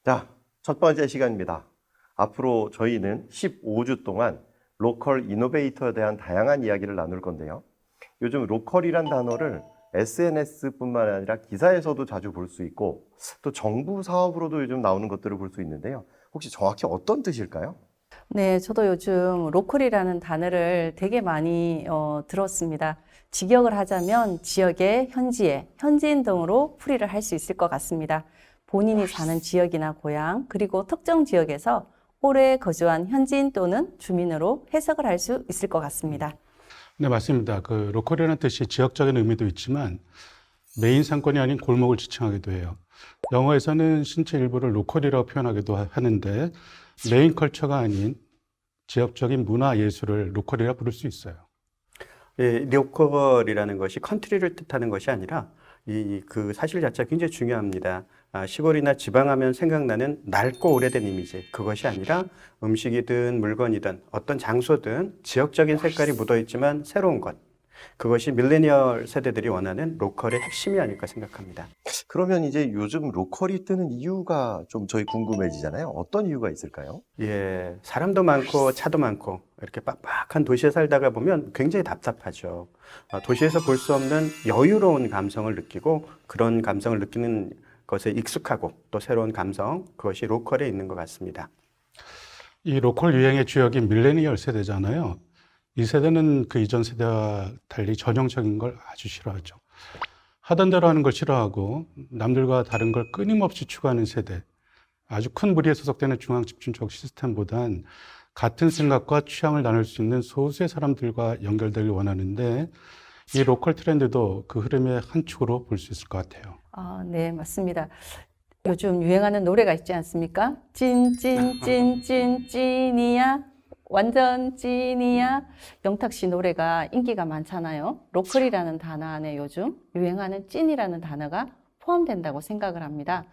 자, 첫 번째 시간입니다. 앞으로 저희는 15주 동안 로컬 이노베이터에 대한 다양한 이야기를 나눌 건데요. 요즘 로컬이란 단어를 SNS뿐만 아니라 기사에서도 자주 볼 수 있고 또 정부 사업으로도 요즘 나오는 것들을 볼 수 있는데요. 혹시 정확히 어떤 뜻일까요? 네, 저도 요즘 로컬이라는 단어를 되게 많이 들었습니다. 직역을 하자면 지역의 현지에, 현지인 등으로 풀이를 할 수 있을 것 같습니다. 본인이 사는 지역이나 고향, 그리고 특정 지역에서 오래 거주한 현지인 또는 주민으로 해석을 할 수 있을 것 같습니다. 네, 맞습니다. 그 로컬이라는 뜻이 지역적인 의미도 있지만 메인 상권이 아닌 골목을 지칭하기도 해요. 영어에서는 신체 일부를 로컬이라고 표현하기도 하는데 메인 컬처가 아닌 지역적인 문화 예술을 로컬이라 부를 수 있어요. 예, 로컬이라는 것이 컨트리를 뜻하는 것이 아니라 그 사실 자체가 굉장히 중요합니다. 시골이나 지방하면 생각나는 낡고 오래된 이미지, 그것이 아니라 음식이든 물건이든 어떤 장소든 지역적인 색깔이 묻어있지만 새로운 것, 그것이 밀레니얼 세대들이 원하는 로컬의 핵심이 아닐까 생각합니다. 그러면 이제 요즘 로컬이 뜨는 이유가 좀 저희 궁금해지잖아요. 어떤 이유가 있을까요? 예, 사람도 많고 차도 많고 이렇게 빡빡한 도시에 살다가 보면 굉장히 답답하죠. 도시에서 볼 수 없는 여유로운 감성을 느끼고 그런 감성을 느끼는 것에 익숙하고 또 새로운 감성, 그것이 로컬에 있는 것 같습니다. 이 로컬 유행의 주역이 밀레니얼 세대잖아요. 이 세대는 그 이전 세대와 달리 전형적인 걸 아주 싫어하죠. 하던 대로 하는 걸 싫어하고 남들과 다른 걸 끊임없이 추구하는 세대. 아주 큰 무리에 소속되는 중앙집중적 시스템보단 같은 생각과 취향을 나눌 수 있는 소수의 사람들과 연결되길 원하는데 이 로컬 트렌드도 그 흐름의 한 축으로 볼 수 있을 것 같아요. 네, 맞습니다. 요즘 유행하는 노래가 있지 않습니까? 찐이야. 완전 찐이야. 영탁 씨 노래가 인기가 많잖아요. 로컬이라는 단어 안에 요즘 유행하는 찐이라는 단어가 포함된다고 생각을 합니다.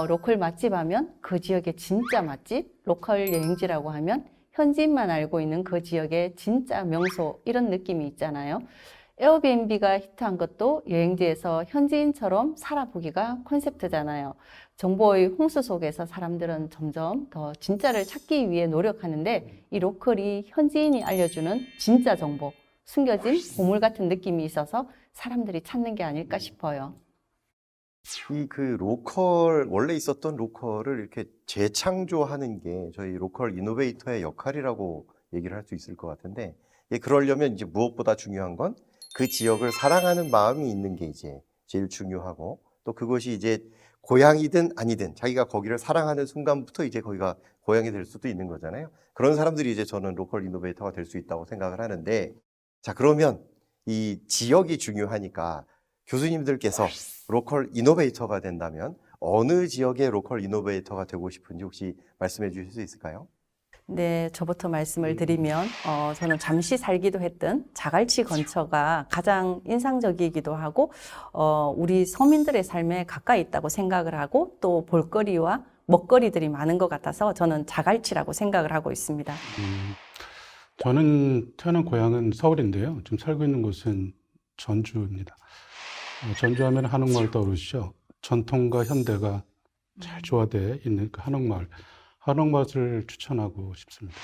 로컬 맛집 하면 그 지역의 진짜 맛집, 로컬 여행지라고 하면 현지인만 알고 있는 그 지역의 진짜 명소, 이런 느낌이 있잖아요. 에어비앤비가 히트한 것도 여행지에서 현지인처럼 살아보기가 콘셉트잖아요. 정보의 홍수 속에서 사람들은 점점 더 진짜를 찾기 위해 노력하는데 이 로컬이 현지인이 알려주는 진짜 정보, 숨겨진 보물 같은 느낌이 있어서 사람들이 찾는 게 아닐까 싶어요. 이 그 로컬, 원래 있었던 로컬을 이렇게 재창조하는 게 저희 로컬 이노베이터의 역할이라고 얘기를 할 수 있을 것 같은데, 그러려면 이제 무엇보다 중요한 건 그 지역을 사랑하는 마음이 있는 게 이제 제일 중요하고, 또 그것이 이제 고향이든 아니든 자기가 거기를 사랑하는 순간부터 이제 거기가 고향이 될 수도 있는 거잖아요. 그런 사람들이 이제 저는 로컬 이노베이터가 될 수 있다고 생각을 하는데, 자, 그러면 이 지역이 중요하니까 교수님들께서 로컬 이노베이터가 된다면 어느 지역의 로컬 이노베이터가 되고 싶은지 혹시 말씀해 주실 수 있을까요? 네, 저부터 말씀을 드리면 저는 잠시 살기도 했던 자갈치 근처가 가장 인상적이기도 하고 우리 서민들의 삶에 가까이 있다고 생각을 하고 또 볼거리와 먹거리들이 많은 것 같아서 저는 자갈치라고 생각을 하고 있습니다. 저는 태어난 고향은 서울인데요. 지금 살고 있는 곳은 전주입니다. 전주하면 한옥마을 떠오르시죠? 전통과 현대가 잘 조화되어 있는 그 한옥마을. 한옥마을을 추천하고 싶습니다.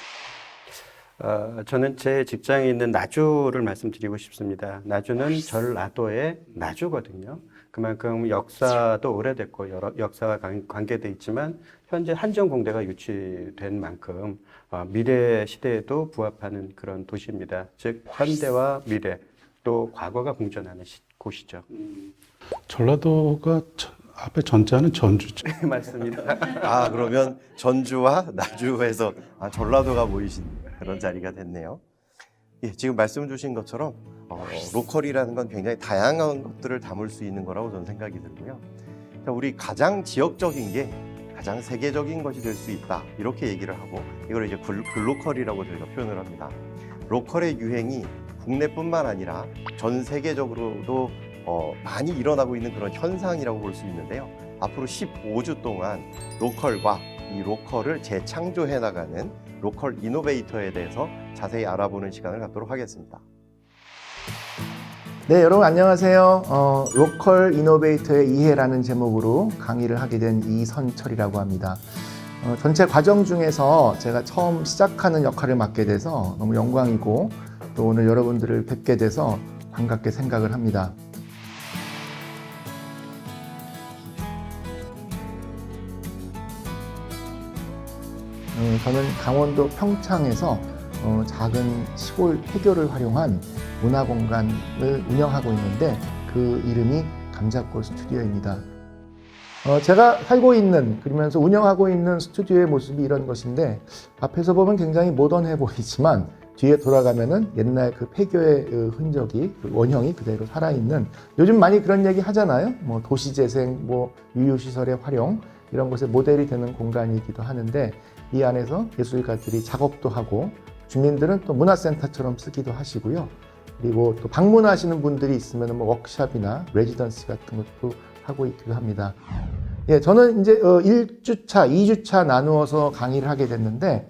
저는 제 직장에 있는 나주를 말씀드리고 싶습니다. 나주는 전라도의 나주거든요. 그만큼 역사도 오래됐고 여러 역사와 관계돼 있지만 현재 한정공대가 유치된 만큼 미래 시대에도 부합하는 그런 도시입니다. 즉 현대와 미래 또 과거가 공존하는 곳이죠. 전라도가 앞에 전자는 전주죠. 맞습니다. 그러면 전주와 나주에서 전라도가 모이신 그런 자리가 됐네요. 지금 말씀 주신 것처럼 로컬이라는 건 굉장히 다양한 것들을 담을 수 있는 거라고 저는 생각이 들고요. 우리 가장 지역적인 게 가장 세계적인 것이 될 수 있다, 이렇게 얘기를 하고 이걸 이제 글로컬이라고 저희가 표현을 합니다. 로컬의 유행이 국내뿐만 아니라 전 세계적으로도 많이 일어나고 있는 그런 현상이라고 볼 수 있는데요. 앞으로 15주 동안 로컬과 이 로컬을 재창조해 나가는 로컬 이노베이터에 대해서 자세히 알아보는 시간을 갖도록 하겠습니다. 네, 여러분 안녕하세요. 로컬 이노베이터의 이해라는 제목으로 강의를 하게 된 이선철이라고 합니다. 전체 과정 중에서 제가 처음 시작하는 역할을 맡게 돼서 너무 영광이고 또 오늘 여러분들을 뵙게 돼서 반갑게 생각을 합니다. 저는 강원도 평창에서 작은 시골 폐교를 활용한 문화공간을 운영하고 있는데 그 이름이 감자골 스튜디오입니다. 제가 살고 있는 그러면서 운영하고 있는 스튜디오의 모습이 이런 것인데 앞에서 보면 굉장히 모던해 보이지만 뒤에 돌아가면은 옛날 그 폐교의 그 흔적이 그 원형이 그대로 살아있는 요즘 많이 그런 얘기 하잖아요. 뭐 도시재생, 뭐 유유시설의 활용 이런 것의 모델이 되는 공간이기도 하는데 이 안에서 예술가들이 작업도 하고 주민들은 또 문화센터처럼 쓰기도 하시고요. 그리고 또 방문하시는 분들이 있으면 뭐 워크숍이나 레지던시 같은 것도 하고 있기도 합니다. 예, 저는 이제 1주차, 2주차 나누어서 강의를 하게 됐는데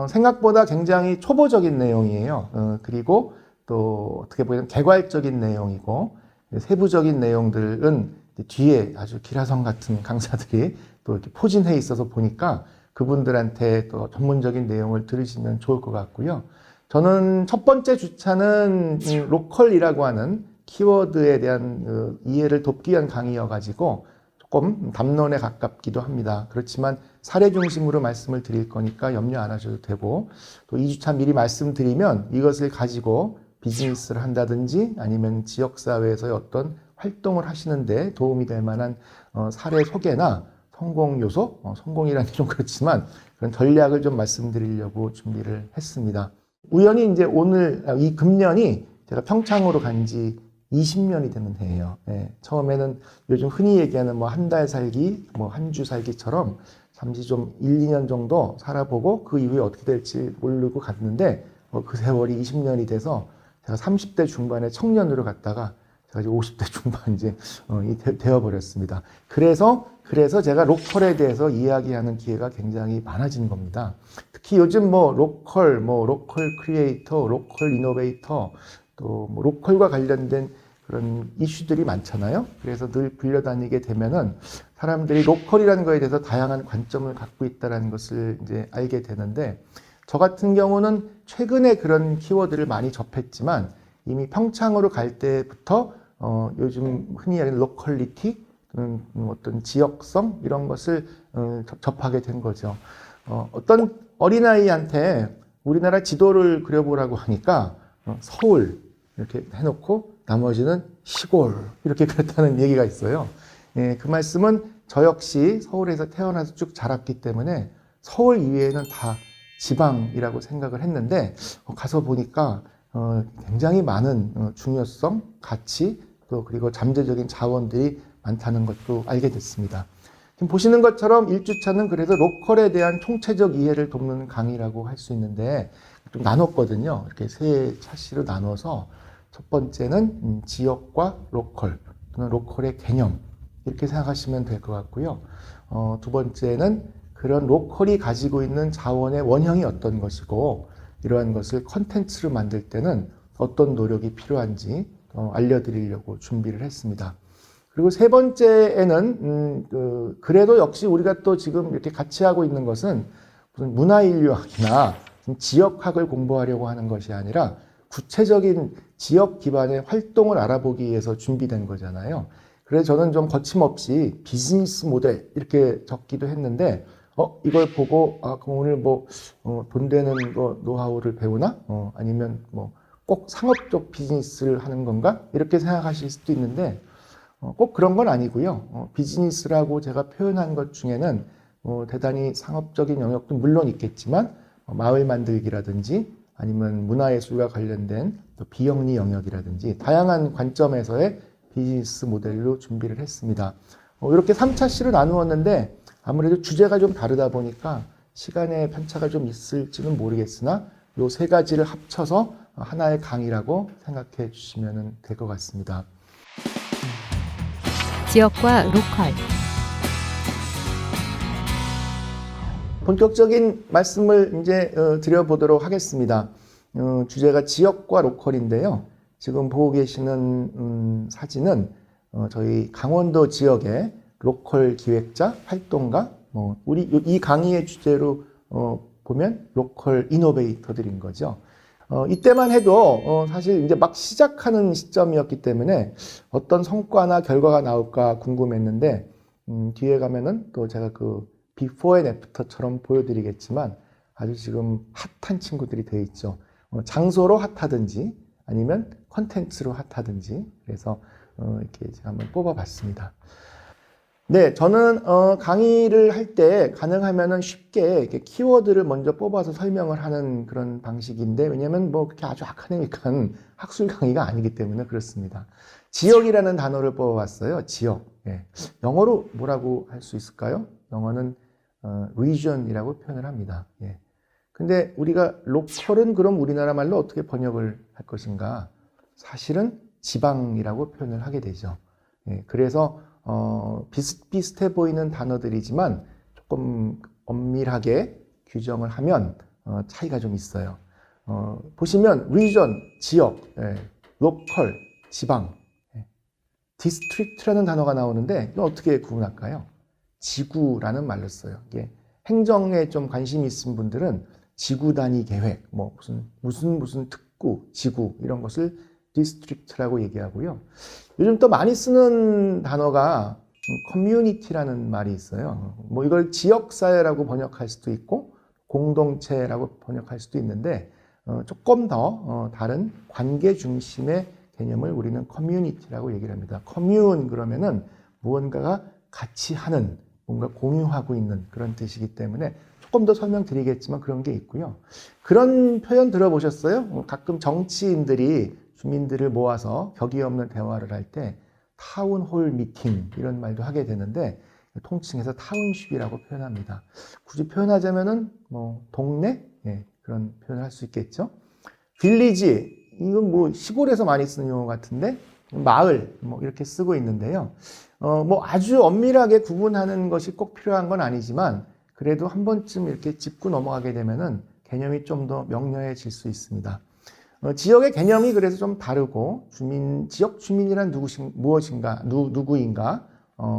생각보다 굉장히 초보적인 내용이에요. 그리고 또 어떻게 보면 개괄적인 내용이고 세부적인 내용들은 뒤에 아주 기라성 같은 강사들이 또 이렇게 포진해 있어서 보니까 그분들한테 또 전문적인 내용을 들으시면 좋을 것 같고요. 저는 첫 번째 주차는 로컬이라고 하는 키워드에 대한 이해를 돕기 위한 강의여가지고 조금 담론에 가깝기도 합니다. 그렇지만 사례 중심으로 말씀을 드릴 거니까 염려 안 하셔도 되고 또 2주차 미리 말씀드리면 이것을 가지고 비즈니스를 한다든지 아니면 지역사회에서의 어떤 활동을 하시는데 도움이 될 만한 사례 소개나 성공 요소, 성공이라는 게 좀 그렇지만 그런 전략을 좀 말씀드리려고 준비를 했습니다. 우연히 이제 오늘 이 금년이 제가 평창으로 간 지 20년이 되는 해예요. 예, 처음에는 요즘 흔히 얘기하는 뭐 한 달 살기, 뭐 한 주 살기처럼 잠시 좀 1, 2년 정도 살아보고 그 이후에 어떻게 될지 모르고 갔는데 그 세월이 20년이 돼서 제가 30대 중반에 청년으로 갔다가 제가 이제 50대 중반 이제 되어버렸습니다. 그래서 제가 로컬에 대해서 이야기하는 기회가 굉장히 많아진 겁니다. 특히 요즘 뭐 로컬 크리에이터, 로컬 이노베이터, 또 뭐 로컬과 관련된 그런 이슈들이 많잖아요. 그래서 늘 불려다니게 되면은 사람들이 로컬이라는 거에 대해서 다양한 관점을 갖고 있다는 것을 이제 알게 되는데 저 같은 경우는 최근에 그런 키워드를 많이 접했지만 이미 평창으로 갈 때부터 요즘 흔히 얘기하는 로컬리티 또는 어떤 지역성 이런 것을 접하게 된 거죠. 어떤 어린아이한테 우리나라 지도를 그려보라고 하니까 서울 이렇게 해놓고 나머지는 시골 이렇게 그랬다는 얘기가 있어요. 예, 그 말씀은 저 역시 서울에서 태어나서 쭉 자랐기 때문에 서울 이외에는 다 지방이라고 생각을 했는데 가서 보니까 굉장히 많은 중요성, 가치 또 그리고 잠재적인 자원들이 많다는 것도 알게 됐습니다. 지금 보시는 것처럼 1주차는 그래서 로컬에 대한 총체적 이해를 돕는 강의라고 할 수 있는데 좀 나눴거든요. 이렇게 세 차시로 나눠서 첫 번째는 지역과 로컬 또는 로컬의 개념 이렇게 생각하시면 될 것 같고요. 두 번째는 그런 로컬이 가지고 있는 자원의 원형이 어떤 것이고 이러한 것을 컨텐츠로 만들 때는 어떤 노력이 필요한지 알려드리려고 준비를 했습니다. 그리고 세 번째에는 그래도 역시 우리가 또 지금 이렇게 같이 하고 있는 것은 무슨 문화인류학이나 지역학을 공부하려고 하는 것이 아니라 구체적인 지역 기반의 활동을 알아보기 위해서 준비된 거잖아요. 그래서 저는 좀 거침없이 비즈니스 모델 이렇게 적기도 했는데 이걸 보고 그럼 오늘 뭐 돈 되는 거 노하우를 배우나? 아니면 뭐 꼭 상업적 비즈니스를 하는 건가? 이렇게 생각하실 수도 있는데 꼭 그런 건 아니고요. 비즈니스라고 제가 표현한 것 중에는 대단히 상업적인 영역도 물론 있겠지만 마을 만들기라든지 아니면 문화예술과 관련된 또 비영리 영역이라든지 다양한 관점에서의 비즈니스 모델로 준비를 했습니다. 이렇게 3차시로 나누었는데 아무래도 주제가 좀 다르다 보니까 시간의 편차가 좀 있을지는 모르겠으나 이 세 가지를 합쳐서 하나의 강의라고 생각해 주시면 될 것 같습니다. 지역과 로컬. 본격적인 말씀을 이제 드려보도록 하겠습니다. 주제가 지역과 로컬인데요. 지금 보고 계시는 사진은 저희 강원도 지역의 로컬 기획자, 활동가, 우리 이 강의의 주제로 보면 로컬 이노베이터들인 거죠. 이때만 해도 사실 이제 막 시작하는 시점이었기 때문에 어떤 성과나 결과가 나올까 궁금했는데 뒤에 가면은 또 제가 그 비포 앤 애프터처럼 보여드리겠지만 아주 지금 핫한 친구들이 되어 있죠. 장소로 핫하든지 아니면 컨텐츠로 핫하든지 그래서 이렇게 제가 한번 뽑아봤습니다. 네, 저는 강의를 할 때 가능하면은 쉽게 이렇게 키워드를 먼저 뽑아서 설명을 하는 그런 방식인데 왜냐면 뭐 그렇게 아주 아카데믹한 학술 강의가 아니기 때문에 그렇습니다. 지역이라는 단어를 뽑아봤어요. 지역. 예. 영어로 뭐라고 할 수 있을까요? 영어는 region이라고 표현을 합니다. 예. 근데 우리가 로컬은 그럼 우리나라 말로 어떻게 번역을 할 것인가? 사실은 지방이라고 표현을 하게 되죠. 예. 그래서 비슷비슷해 보이는 단어들이지만 조금 엄밀하게 규정을 하면 차이가 좀 있어요. 보시면 region, 지역, local, 지방, district라는 단어가 나오는데 이거 어떻게 구분할까요? 지구라는 말로 써요. 이게 행정에 좀 관심이 있으신 분들은 지구 단위 계획, 뭐 무슨 특구, 지구 이런 것을 디스트릭트라고 얘기하고요. 요즘 또 많이 쓰는 단어가 커뮤니티라는 말이 있어요. 뭐 이걸 지역사회라고 번역할 수도 있고 공동체라고 번역할 수도 있는데 조금 더 다른 관계 중심의 개념을 우리는 커뮤니티라고 얘기를 합니다. 커뮤는 그러면은 무언가가 같이 하는, 뭔가 공유하고 있는 그런 뜻이기 때문에 조금 더 설명드리겠지만 그런 게 있고요. 그런 표현 들어보셨어요? 가끔 정치인들이 주민들을 모아서 격이 없는 대화를 할 때 타운홀 미팅 이런 말도 하게 되는데 통칭해서 타운십이라고 표현합니다. 굳이 표현하자면은 뭐 동네 그런 표현을 할 수 있겠죠. 빌리지 이건 뭐 시골에서 많이 쓰는 용어 같은데 마을 뭐 이렇게 쓰고 있는데요. 뭐 아주 엄밀하게 구분하는 것이 꼭 필요한 건 아니지만 그래도 한 번쯤 이렇게 짚고 넘어가게 되면은 개념이 좀 더 명료해질 수 있습니다. 지역의 개념이 그래서 좀 다르고 지역 주민이란 무엇인가, 누구인가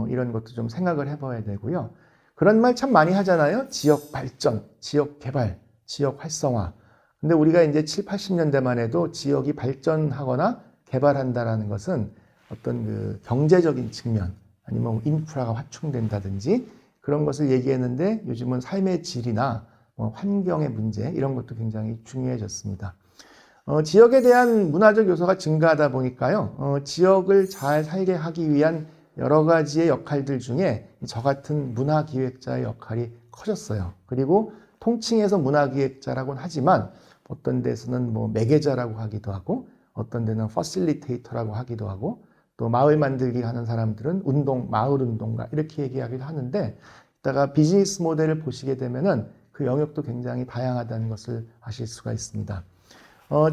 이런 것도 좀 생각을 해봐야 되고요. 그런 말 참 많이 하잖아요. 지역 발전, 지역 개발, 지역 활성화. 근데 우리가 이제 7, 80년대만 해도 지역이 발전하거나 개발한다라는 것은 어떤 그 경제적인 측면 아니면 인프라가 확충된다든지 그런 것을 얘기했는데 요즘은 삶의 질이나 환경의 문제 이런 것도 굉장히 중요해졌습니다. 지역에 대한 문화적 요소가 증가하다 보니까요. 지역을 잘 살게 하기 위한 여러 가지의 역할들 중에 저 같은 문화기획자의 역할이 커졌어요. 그리고 통칭해서 문화기획자라고는 하지만 어떤 데서는 뭐 매개자라고 하기도 하고 어떤 데는 퍼실리테이터라고 하기도 하고 또 마을 만들기 하는 사람들은 마을 운동가 이렇게 얘기하기도 하는데 이따가 비즈니스 모델을 보시게 되면은 그 영역도 굉장히 다양하다는 것을 아실 수가 있습니다.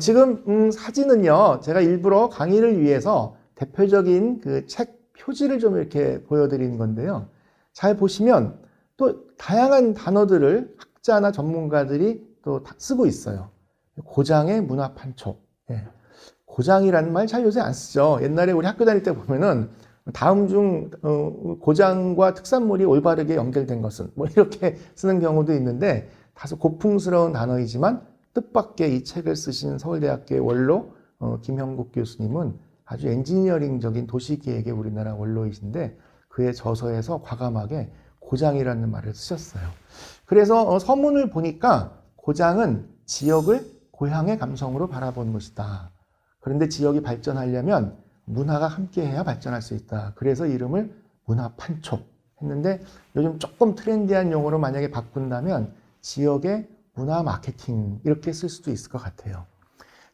지금 사진은요, 제가 일부러 강의를 위해서 대표적인 그 책 표지를 좀 이렇게 보여드리는 건데요. 잘 보시면 또 다양한 단어들을 학자나 전문가들이 또 쓰고 있어요. 고장의 문화 판촉. 고장이라는 말 잘 요새 안 쓰죠. 옛날에 우리 학교 다닐 때 보면은 다음 중 고장과 특산물이 올바르게 연결된 것은 뭐 이렇게 쓰는 경우도 있는데 다소 고풍스러운 단어이지만 뜻밖의 이 책을 쓰신 서울대학교의 원로 김형국 교수님은 아주 엔지니어링적인 도시계획의 우리나라 원로이신데 그의 저서에서 과감하게 고장이라는 말을 쓰셨어요. 그래서 서문을 보니까 고장은 지역을 고향의 감성으로 바라보는 것이다. 그런데 지역이 발전하려면 문화가 함께해야 발전할 수 있다. 그래서 이름을 문화판촉 했는데 요즘 조금 트렌디한 용어로 만약에 바꾼다면 지역의 문화 마케팅 이렇게 쓸 수도 있을 것 같아요.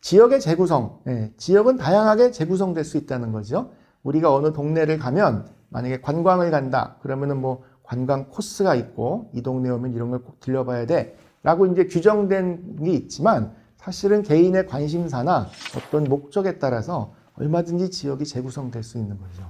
지역의 재구성, 지역은 다양하게 재구성될 수 있다는 거죠. 우리가 어느 동네를 가면 만약에 관광을 간다 그러면은 뭐 관광 코스가 있고 이 동네 오면 이런 걸 꼭 들려봐야 돼 라고 이제 규정된 게 있지만 사실은 개인의 관심사나 어떤 목적에 따라서 얼마든지 지역이 재구성될 수 있는 거죠.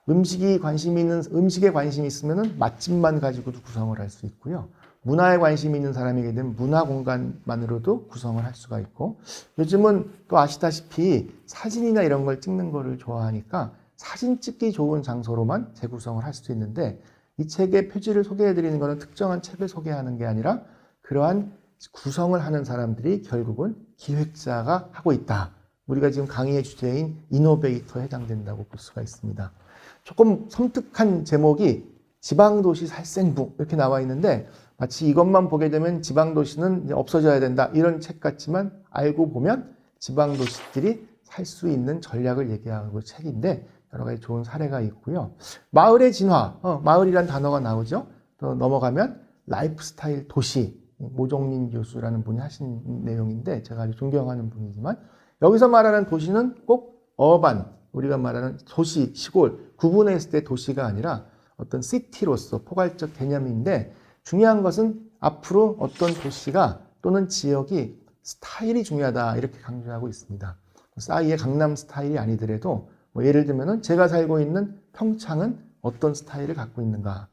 음식에 관심이 있으면은 맛집만 가지고도 구성을 할 수 있고요. 문화에 관심이 있는 사람에게 되면 문화 공간만으로도 구성을 할 수가 있고, 요즘은 또 아시다시피 사진이나 이런 걸 찍는 거를 좋아하니까 사진 찍기 좋은 장소로만 재구성을 할 수도 있는데, 이 책의 표지를 소개해 드리는 것은 특정한 책을 소개하는 게 아니라 그러한 구성을 하는 사람들이 결국은 기획자가 하고 있다. 우리가 지금 강의의 주제인 이노베이터에 해당된다고 볼 수가 있습니다. 조금 섬뜩한 제목이 지방도시 살생부 이렇게 나와 있는데, 마치 이것만 보게 되면 지방도시는 이제 없어져야 된다 이런 책 같지만, 알고 보면 지방도시들이 살 수 있는 전략을 얘기하는 책인데 여러 가지 좋은 사례가 있고요. 마을의 진화, 마을이란 단어가 나오죠. 또 넘어가면 라이프스타일 도시, 모종린 교수라는 분이 하신 내용인데 제가 아주 존경하는 분이지만, 여기서 말하는 도시는 꼭 어반, 우리가 말하는 도시, 시골 구분했을 때 도시가 아니라 어떤 시티로서 포괄적 개념인데, 중요한 것은 앞으로 어떤 도시가 또는 지역이 스타일이 중요하다 이렇게 강조하고 있습니다. 싸이의 강남 스타일이 아니더라도 예를 들면 제가 살고 있는 평창은 어떤 스타일을 갖고 있는가,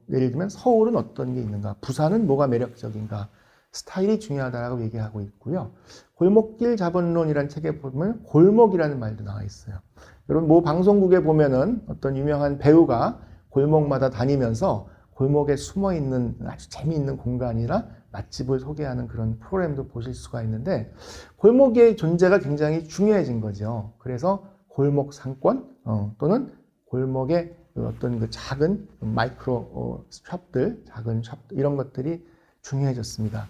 예를 들면 서울은 어떤 게 있는가, 부산은 뭐가 매력적인가, 스타일이 중요하다고 얘기하고 있고요. 골목길 자본론이라는 책에 보면 골목이라는 말도 나와 있어요. 여러분 뭐 방송국에 보면은 어떤 유명한 배우가 골목마다 다니면서 골목에 숨어있는 아주 재미있는 공간이나 맛집을 소개하는 그런 프로그램도 보실 수가 있는데, 골목의 존재가 굉장히 중요해진 거죠. 그래서 골목 상권 또는 골목의 어떤 그 작은 마이크로 샵들, 작은 샵들 이런 것들이 중요해졌습니다.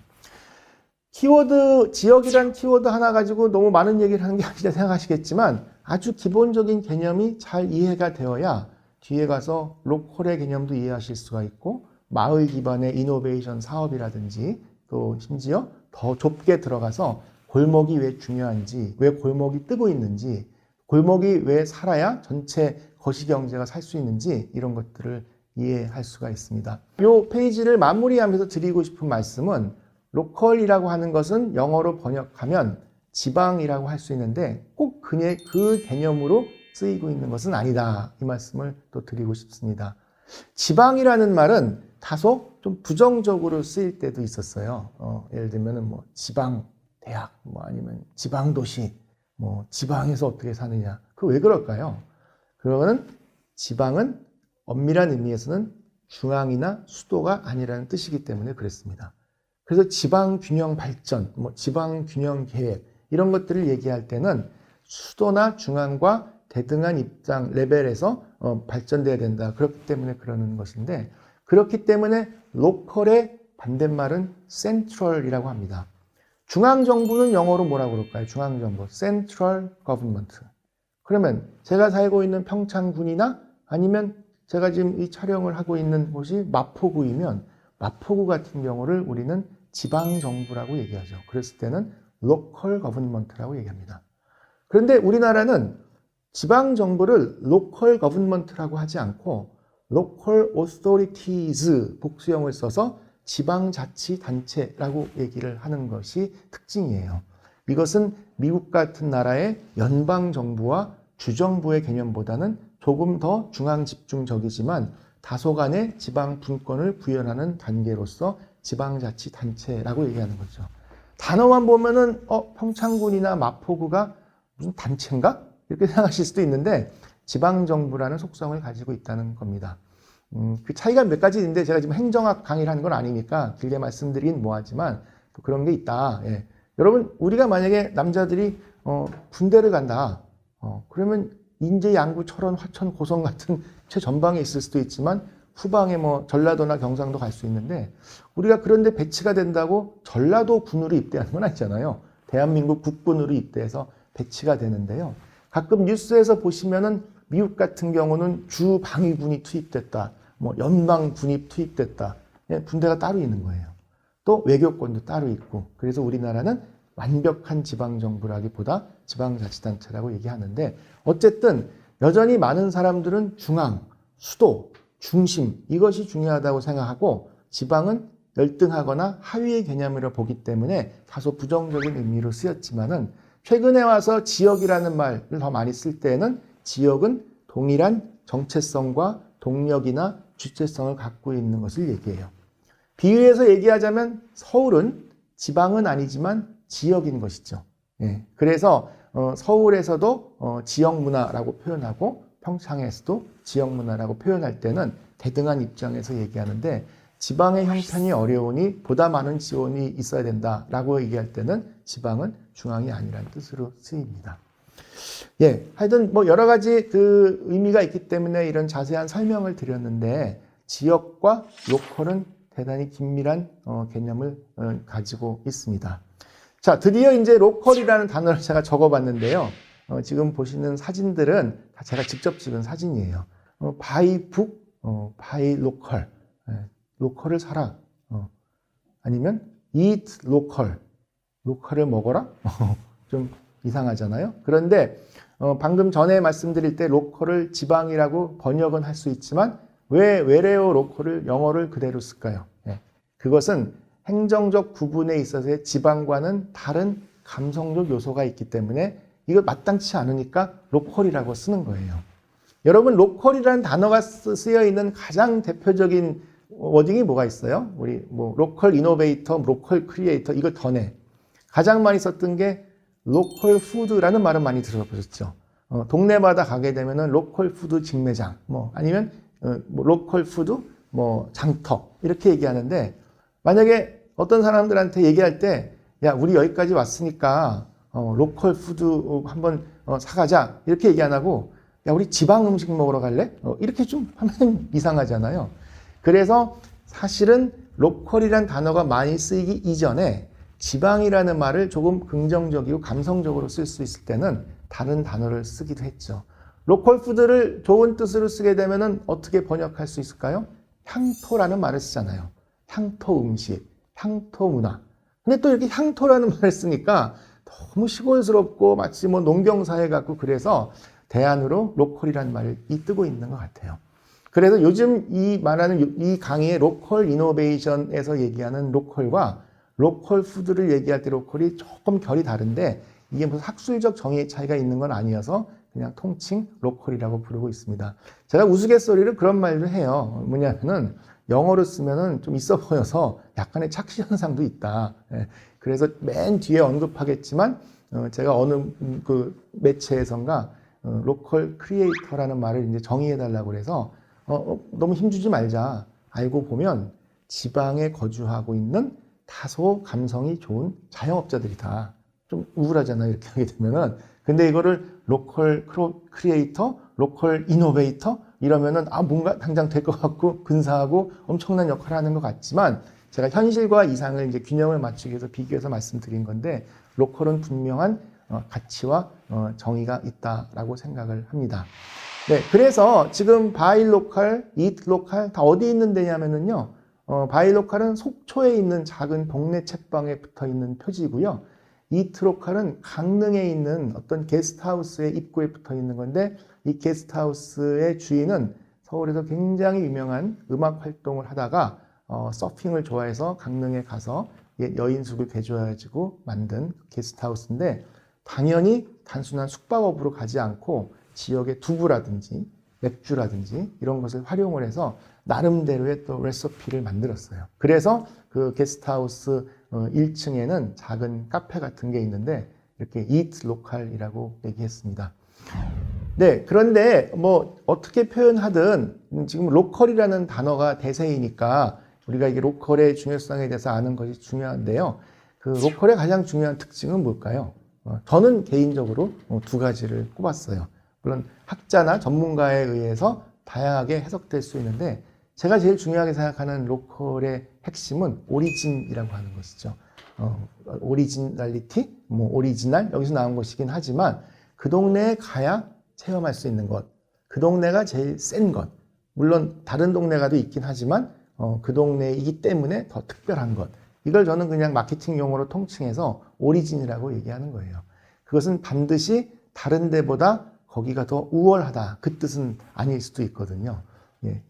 키워드, 지역이란 키워드 하나 가지고 너무 많은 얘기를 하는 게 아니라 생각하시겠지만, 아주 기본적인 개념이 잘 이해가 되어야 뒤에 가서 로컬의 개념도 이해하실 수가 있고, 마을 기반의 이노베이션 사업이라든지 또 심지어 더 좁게 들어가서 골목이 왜 중요한지, 왜 골목이 뜨고 있는지, 골목이 왜 살아야 전체 거시경제가 살 수 있는지 이런 것들을 이해할 수가 있습니다. 이 페이지를 마무리하면서 드리고 싶은 말씀은, 로컬이라고 하는 것은 영어로 번역하면 지방이라고 할 수 있는데 꼭 그 개념으로 쓰이고 있는 것은 아니다. 이 말씀을 또 드리고 싶습니다. 지방이라는 말은 다소 좀 부정적으로 쓰일 때도 있었어요. 예를 들면 뭐 지방 대학, 아니면 지방 도시, 지방에서 어떻게 사느냐. 그 왜 그럴까요? 그거는 지방은 엄밀한 의미에서는 중앙이나 수도가 아니라는 뜻이기 때문에 그랬습니다. 그래서 지방 균형 발전, 지방 균형 계획 이런 것들을 얘기할 때는 수도나 중앙과 대등한 입장 레벨에서 발전돼야 된다. 그렇기 때문에 그러는 것인데, 그렇기 때문에 로컬의 반대말은 센트럴이라고 합니다. 중앙정부는 영어로 뭐라고 그럴까요? 중앙정부, Central Government. 그러면 제가 살고 있는 평창군이나 아니면 제가 지금 이 촬영을 하고 있는 곳이 마포구이면 마포구 같은 경우를 우리는 지방정부라고 얘기하죠. 그랬을 때는 Local Government라고 얘기합니다. 그런데 우리나라는 지방정부를 Local Government라고 하지 않고 Local Authorities 복수형을 써서 지방자치단체라고 얘기를 하는 것이 특징이에요. 이것은 미국 같은 나라의 연방정부와 주정부의 개념보다는 조금 더 중앙집중적이지만 다소간의 지방 분권을 구현하는 단계로서 지방자치단체라고 얘기하는 거죠. 단어만 보면은 평창군이나 마포구가 무슨 단체인가? 이렇게 생각하실 수도 있는데 지방정부라는 속성을 가지고 있다는 겁니다. 그 차이가 몇 가지 있는데 제가 지금 행정학 강의를 하는 건 아니니까 길게 말씀드리긴 뭐하지만 또 그런 게 있다. 예. 여러분 우리가 만약에 남자들이 군대를 간다. 그러면 인제, 양구, 철원, 화천, 고성 같은 최전방에 있을 수도 있지만 후방에 전라도나 경상도 갈 수 있는데, 우리가 그런데 배치가 된다고 전라도 군으로 입대하는 건 아니잖아요. 대한민국 국군으로 입대해서 배치가 되는데요. 가끔 뉴스에서 보시면은 미국 같은 경우는 주방위군이 투입됐다, 연방군이 투입됐다. 군대가 따로 있는 거예요. 또 외교권도 따로 있고. 그래서 우리나라는 완벽한 지방정부라기보다 지방자치단체라고 얘기하는데, 어쨌든 여전히 많은 사람들은 중앙, 수도, 중심 이것이 중요하다고 생각하고 지방은 열등하거나 하위의 개념으로 보기 때문에 다소 부정적인 의미로 쓰였지만은, 최근에 와서 지역이라는 말을 더 많이 쓸 때는 지역은 동일한 정체성과 동력이나 주체성을 갖고 있는 것을 얘기해요. 비유해서 얘기하자면 서울은 지방은 아니지만 지역인 것이죠. 예, 그래서 서울에서도 지역 문화라고 표현하고 평창에서도 지역 문화라고 표현할 때는 대등한 입장에서 얘기하는데 지방의 형편이 어려우니 보다 많은 지원이 있어야 된다라고 얘기할 때는 지방은 중앙이 아니라는 뜻으로 쓰입니다. 예, 하여튼 뭐 여러 가지 그 의미가 있기 때문에 이런 자세한 설명을 드렸는데 지역과 로컬은 대단히 긴밀한 개념을 가지고 있습니다. 자, 드디어 이제 로컬이라는 단어를 제가 적어봤는데요. 지금 보시는 사진들은 다 제가 직접 찍은 사진이에요. 바이 북, 바이 로컬, 로컬을 사라. 아니면 eat local, 로컬을 먹어라. 좀 이상하잖아요. 그런데 방금 전에 말씀드릴 때 로컬을 지방이라고 번역은 할 수 있지만 왜 외래어 로컬을 영어를 그대로 쓸까요? 그것은 행정적 구분에 있어서의 지방과는 다른 감성적 요소가 있기 때문에 이거 마땅치 않으니까 로컬이라고 쓰는 거예요. 여러분, 로컬이라는 단어가 쓰여 있는 가장 대표적인 워딩이 뭐가 있어요? 우리 뭐 로컬 이노베이터, 로컬 크리에이터 이거 더내. 가장 많이 썼던 게 로컬 푸드라는 말은 많이 들어보셨죠. 동네마다 가게 되면은 로컬 푸드 직매장, 뭐 아니면 뭐 로컬 푸드 뭐 장터 이렇게 얘기하는데 만약에 어떤 사람들한테 얘기할 때 야, 우리 여기까지 왔으니까 로컬 푸드 한번 사가자 이렇게 얘기 안 하고 야, 우리 지방 음식 먹으러 갈래? 이렇게 좀 하면 이상하잖아요. 그래서 사실은 로컬이란 단어가 많이 쓰이기 이전에 지방이라는 말을 조금 긍정적이고 감성적으로 쓸 수 있을 때는 다른 단어를 쓰기도 했죠. 로컬 푸드를 좋은 뜻으로 쓰게 되면은 어떻게 번역할 수 있을까요? 향토라는 말을 쓰잖아요. 향토 음식, 향토 문화. 근데 또 이렇게 향토라는 말을 쓰니까 너무 시골스럽고 마치 뭐 농경사회 같고 그래서 대안으로 로컬이라는 말이 뜨고 있는 것 같아요. 그래서 요즘 이 말하는 이 강의의 로컬 이노베이션에서 얘기하는 로컬과 로컬 푸드를 얘기할 때 로컬이 조금 결이 다른데 이게 무슨 학술적 정의의 차이가 있는 건 아니어서 그냥 통칭 로컬이라고 부르고 있습니다. 제가 우스갯소리를 그런 말을 해요. 뭐냐면은 영어로 쓰면은 좀 있어 보여서 약간의 착시 현상도 있다. 그래서 맨 뒤에 언급하겠지만 제가 어느 그 매체에선가 로컬 크리에이터라는 말을 이제 정의해 달라고 그래서 너무 힘주지 말자. 알고 보면 지방에 거주하고 있는 다소 감성이 좋은 자영업자들이다. 좀 우울하잖아요. 이렇게 하게 되면은. 근데 이거를 로컬 크리에이터, 로컬 이노베이터 이러면은 뭔가 당장 될 것 같고 근사하고 엄청난 역할을 하는 것 같지만 제가 현실과 이상을 이제 균형을 맞추기 위해서 비교해서 말씀드린 건데 로컬은 분명한 가치와 정의가 있다라고 생각을 합니다. 네, 그래서 지금 바이 로컬, 이트 로컬 다 어디 있는 데냐면은요. 바이 로컬은 속초에 있는 작은 동네 책방에 붙어 있는 표지고요. 이트 로컬은 강릉에 있는 어떤 게스트하우스의 입구에 붙어 있는 건데 이 게스트하우스의 주인은 서울에서 굉장히 유명한 음악 활동을 하다가 서핑을 좋아해서 강릉에 가서 여인숙을 개조해가지고 만든 게스트하우스인데 당연히 단순한 숙박업으로 가지 않고 지역의 두부라든지 맥주라든지 이런 것을 활용을 해서 나름대로의 또 레시피를 만들었어요. 그래서 그 게스트하우스 1층에는 작은 카페 같은 게 있는데 이렇게 eat local이라고 얘기했습니다. 네, 그런데 뭐 어떻게 표현하든 지금 로컬이라는 단어가 대세이니까 우리가 이게 로컬의 중요성에 대해서 아는 것이 중요한데요. 그 로컬의 가장 중요한 특징은 뭘까요? 저는 개인적으로 두 가지를 꼽았어요. 물론 학자나 전문가에 의해서 다양하게 해석될 수 있는데 제가 제일 중요하게 생각하는 로컬의 핵심은 오리진이라고 하는 것이죠. 오리지널리티, 뭐 오리지널 여기서 나온 것이긴 하지만 그 동네에 가야 체험할 수 있는 것, 그 동네가 제일 센 것. 물론 다른 동네 가도 있긴 하지만 그 동네이기 때문에 더 특별한 것. 이걸 저는 그냥 마케팅 용어로 통칭해서 오리진이라고 얘기하는 거예요. 그것은 반드시 다른 데보다 거기가 더 우월하다. 그 뜻은 아닐 수도 있거든요.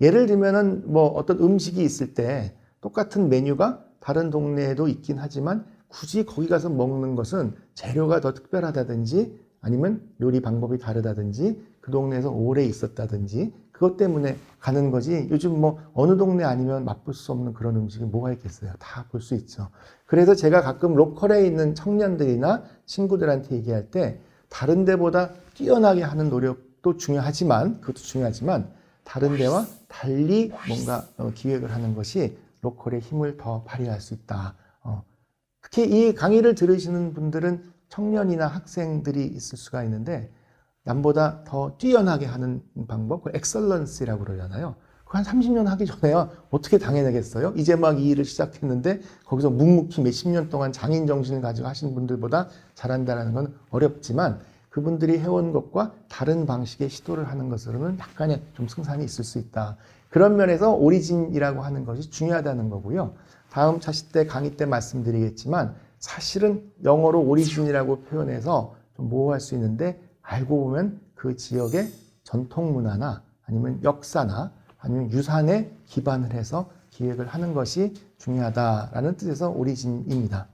예를 들면은 뭐 어떤 음식이 있을 때 똑같은 메뉴가 다른 동네에도 있긴 하지만 굳이 거기 가서 먹는 것은 재료가 더 특별하다든지 아니면 요리 방법이 다르다든지 그 동네에서 오래 있었다든지 그것 때문에 가는 거지. 요즘 뭐 어느 동네 아니면 맛볼 수 없는 그런 음식이 뭐가 있겠어요. 다 볼 수 있죠. 그래서 제가 가끔 로컬에 있는 청년들이나 친구들한테 얘기할 때 다른 데보다 뛰어나게 하는 노력도 중요하지만, 그것도 중요하지만 다른 데와 달리 뭔가 기획을 하는 것이 로컬의 힘을 더 발휘할 수 있다. 특히 이 강의를 들으시는 분들은 청년이나 학생들이 있을 수가 있는데 남보다 더 뛰어나게 하는 방법, 그 엑설런스라고 그러잖아요. 그거 한 30년 하기 전에야 어떻게 당해내겠어요? 이제 막 이 일을 시작했는데 거기서 묵묵히 몇십 년 동안 장인 정신을 가지고 하신 분들보다 잘한다는 건 어렵지만 그분들이 해온 것과 다른 방식의 시도를 하는 것으로는 약간의 좀 승산이 있을 수 있다. 그런 면에서 오리진이라고 하는 것이 중요하다는 거고요. 다음 차시 때 강의 때 말씀드리겠지만 사실은 영어로 오리진이라고 표현해서 좀 모호할 수 있는데 알고 보면 그 지역의 전통 문화나 아니면 역사나 아니면 유산에 기반을 해서 기획을 하는 것이 중요하다라는 뜻에서 오리진입니다.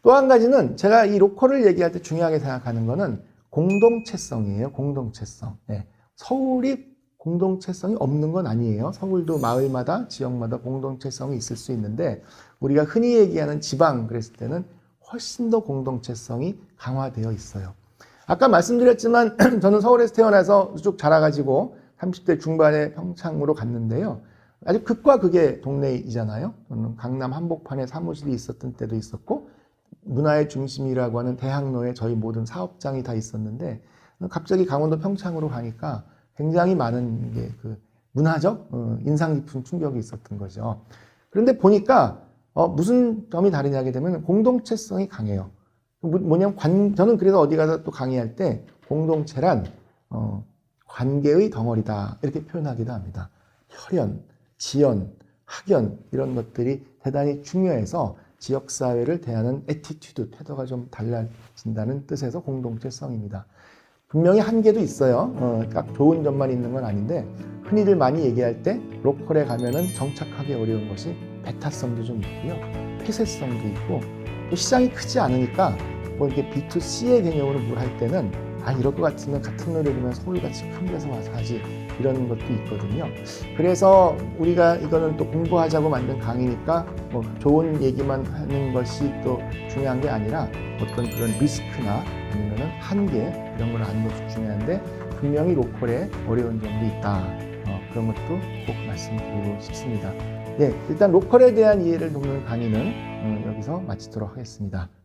또 한 가지는 제가 이 로컬을 얘기할 때 중요하게 생각하는 것은 공동체성이에요. 공동체성. 네. 서울이 공동체성이 없는 건 아니에요. 서울도 마을마다 지역마다 공동체성이 있을 수 있는데 우리가 흔히 얘기하는 지방 그랬을 때는 훨씬 더 공동체성이 강화되어 있어요. 아까 말씀드렸지만 저는 서울에서 태어나서 쭉 자라가지고 30대 중반에 평창으로 갔는데요. 아주 극과 극의 동네이잖아요. 저는 강남 한복판에 사무실이 있었던 때도 있었고 문화의 중심이라고 하는 대학로에 저희 모든 사업장이 다 있었는데 갑자기 강원도 평창으로 가니까 굉장히 많은 게 그 문화적 인상 깊은 충격이 있었던 거죠. 그런데 보니까 무슨 점이 다르냐 하게 되면 공동체성이 강해요. 뭐냐면 저는 그래서 어디 가서 또 강의할 때 공동체란 관계의 덩어리다 이렇게 표현하기도 합니다. 혈연, 지연, 학연 이런 것들이 대단히 중요해서 지역사회를 대하는 애티튜드, 태도가 좀 달라진다는 뜻에서 공동체성입니다. 분명히 한계도 있어요. 딱 좋은 점만 있는 건 아닌데 흔히들 많이 얘기할 때 로컬에 가면은 정착하기 어려운 것이 배타성도 좀 있고요. 폐쇄성도 있고 또 시장이 크지 않으니까 뭐 이렇게 B2C의 개념으로 뭘 할 때는 이럴 것 같으면 같은 노래면 서울같이 큰 데서 와서 하지 이런 것도 있거든요. 그래서 우리가 이거는 또 공부하자고 만든 강의니까 뭐 좋은 얘기만 하는 것이 또 중요한 게 아니라 어떤 그런 리스크나 아니면은 한계 이런 걸 아는 것이 중요한데 분명히 로컬에 어려운 점도 있다. 그런 것도 꼭 말씀드리고 싶습니다. 네, 일단 로컬에 대한 이해를 돕는 강의는 여기서 마치도록 하겠습니다.